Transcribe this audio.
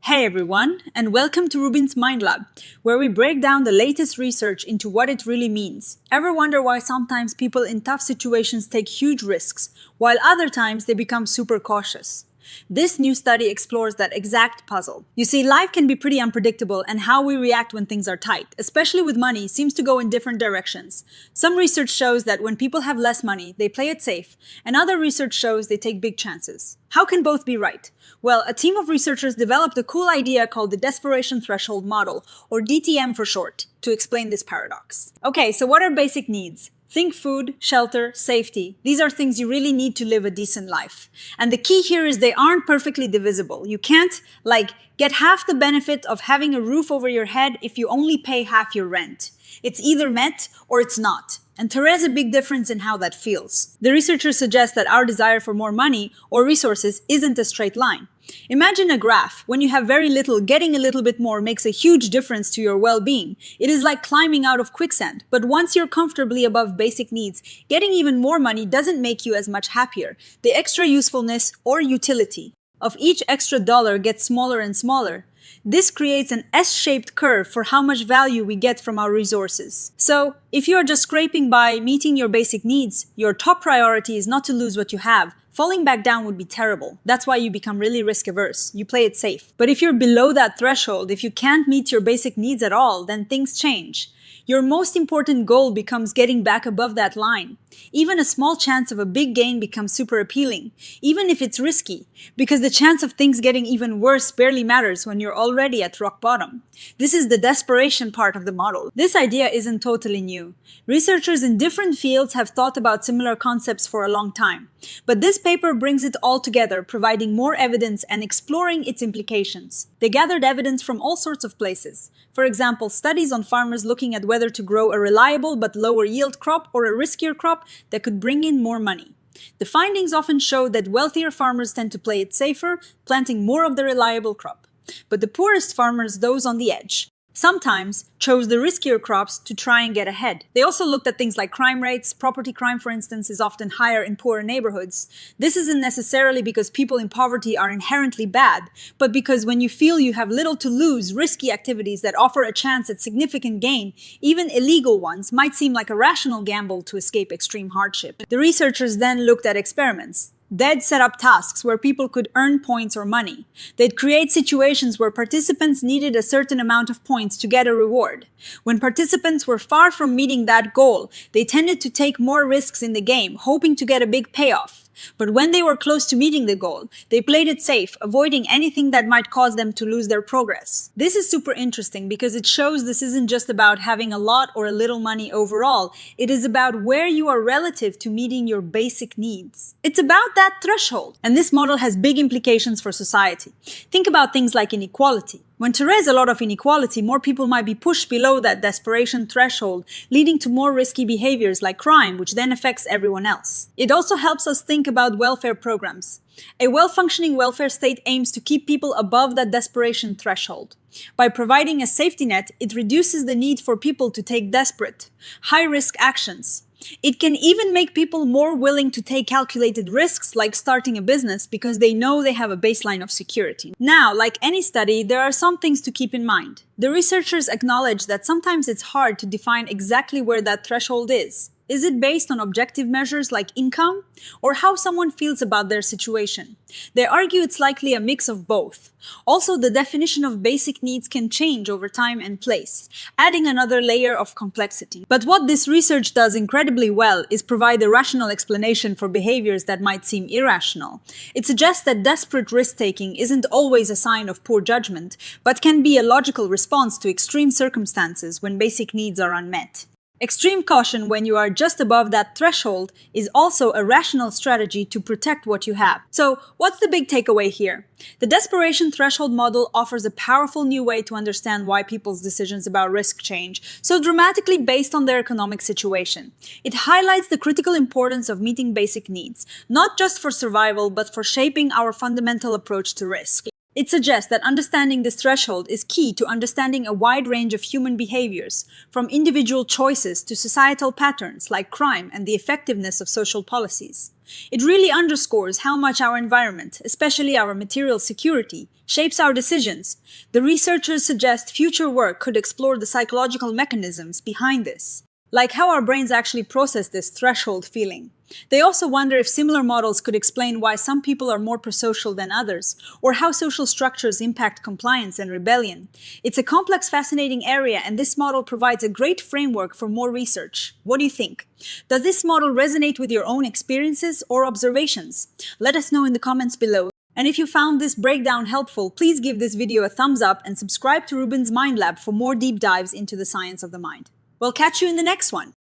Hey everyone, and welcome to RUBIN'S Mind Lab, where we break down the latest research into what it really means. Ever wonder why sometimes people in tough situations take huge risks, while other times they become super cautious? This new study explores that exact puzzle. You see, life can be pretty unpredictable, and how we react when things are tight, especially with money, seems to go in different directions. Some research shows that when people have less money, they play it safe, and other research shows they take big chances. How can both be right? Well, a team of researchers developed a cool idea called the Desperation Threshold Model, or DTM for short, to explain this paradox. Okay, so what are basic needs? Think food, shelter, safety. These are things you really need to live a decent life. And the key here is they aren't perfectly divisible. You can't, get half the benefit of having a roof over your head if you only pay half your rent. It's either met or it's not. And there is a big difference in how that feels. The researchers suggest that our desire for more money or resources isn't a straight line. Imagine a graph. When you have very little, getting a little bit more makes a huge difference to your well-being. It is like climbing out of quicksand. But once you're comfortably above basic needs, getting even more money doesn't make you as much happier. The extra usefulness or utility of each extra dollar gets smaller and smaller. This creates an S-shaped curve for how much value we get from our resources. So, if you are just scraping by meeting your basic needs, your top priority is not to lose what you have. Falling back down would be terrible. That's why you become really risk-averse. You play it safe. But if you're below that threshold, if you can't meet your basic needs at all, then things change. Your most important goal becomes getting back above that line. Even a small chance of a big gain becomes super appealing, even if it's risky, because the chance of things getting even worse barely matters when you're already at rock bottom. This is the desperation part of the model. This idea isn't totally new. Researchers in different fields have thought about similar concepts for a long time. But this paper brings it all together, providing more evidence and exploring its implications. They gathered evidence from all sorts of places. For example, studies on farmers looking at whether to grow a reliable but lower yield crop or a riskier crop that could bring in more money. The findings often show that wealthier farmers tend to play it safer, planting more of the reliable crop. But the poorest farmers, those on the edge, sometimes chose the riskier crops to try and get ahead. They also looked at things like crime rates. Property crime, for instance, is often higher in poorer neighborhoods. This isn't necessarily because people in poverty are inherently bad, but because when you feel you have little to lose, risky activities that offer a chance at significant gain, even illegal ones, might seem like a rational gamble to escape extreme hardship. The researchers then looked at experiments. They'd set up tasks where people could earn points or money. They'd create situations where participants needed a certain amount of points to get a reward. When participants were far from meeting that goal, they tended to take more risks in the game, hoping to get a big payoff. But when they were close to meeting the goal, they played it safe, avoiding anything that might cause them to lose their progress. This is super interesting because it shows this isn't just about having a lot or a little money overall. It is about where you are relative to meeting your basic needs. It's about that threshold. And this model has big implications for society. Think about things like inequality. When there is a lot of inequality, more people might be pushed below that desperation threshold, leading to more risky behaviors like crime, which then affects everyone else. It also helps us think about welfare programs. A well-functioning welfare state aims to keep people above that desperation threshold. By providing a safety net, it reduces the need for people to take desperate, high-risk actions. It can even make people more willing to take calculated risks like starting a business because they know they have a baseline of security. Now, like any study, there are some things to keep in mind. The researchers acknowledge that sometimes it's hard to define exactly where that threshold is. Is it based on objective measures like income, or how someone feels about their situation? They argue it's likely a mix of both. Also, the definition of basic needs can change over time and place, adding another layer of complexity. But what this research does incredibly well is provide a rational explanation for behaviors that might seem irrational. It suggests that desperate risk-taking isn't always a sign of poor judgment, but can be a logical response to extreme circumstances when basic needs are unmet. Extreme caution when you are just above that threshold is also a rational strategy to protect what you have. So, what's the big takeaway here? The Desperation Threshold Model offers a powerful new way to understand why people's decisions about risk change so dramatically based on their economic situation. It highlights the critical importance of meeting basic needs, not just for survival, but for shaping our fundamental approach to risk. It suggests that understanding this threshold is key to understanding a wide range of human behaviors, from individual choices to societal patterns like crime and the effectiveness of social policies. It really underscores how much our environment, especially our material security, shapes our decisions. The researchers suggest future work could explore the psychological mechanisms behind this, like how our brains actually process this threshold feeling. They also wonder if similar models could explain why some people are more prosocial than others, or how social structures impact compliance and rebellion. It's a complex, fascinating area, and this model provides a great framework for more research. What do you think? Does this model resonate with your own experiences or observations? Let us know in the comments below. And if you found this breakdown helpful, please give this video a thumbs up and subscribe to RUBIN'S Mind Lab for more deep dives into the science of the mind. We'll catch you in the next one.